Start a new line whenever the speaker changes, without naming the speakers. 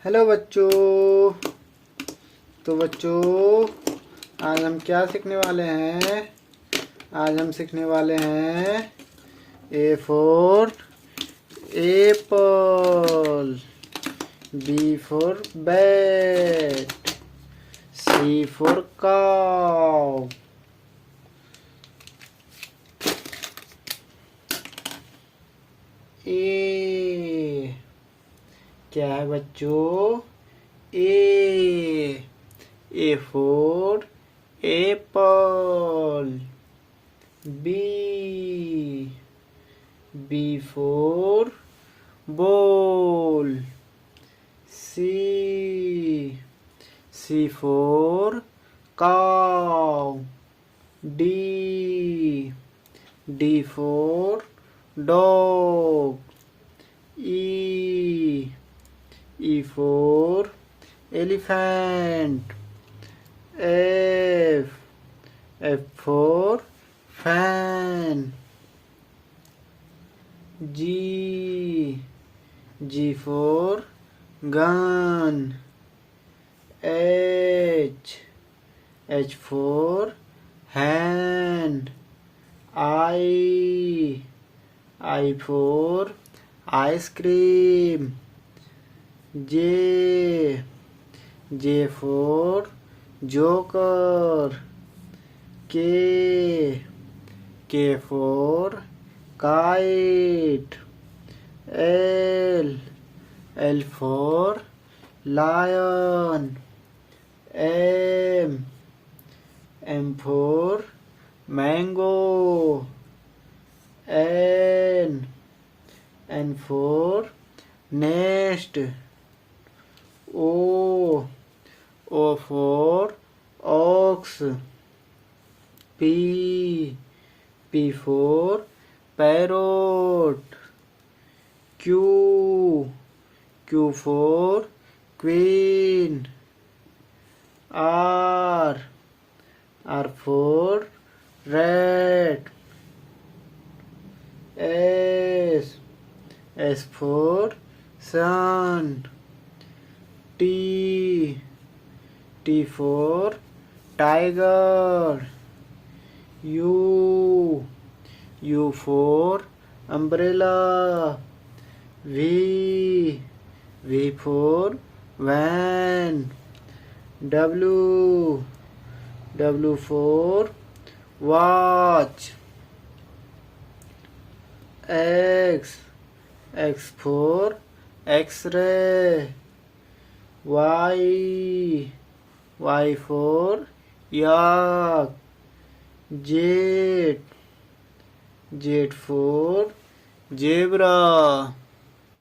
Hello बच्चों। तो बच्चों आज हम क्या सीखने वाले हैं? आज हम सीखने वाले हैं A for apple, B for bat, C for cow, A क्या है बच्चों? A for apple, B for ball, C for cow, D for dog, E for elephant, F for fan, G for gun, H for hand, I for ice cream, J for joker, K for kite, L for lion, M for mango, N for nest, O for ox, P for parrot, Q for queen, R for rat, S for sun, T for tiger, U for umbrella, V for van, W for watch, X for X-ray, Y for yak, Z for zebra.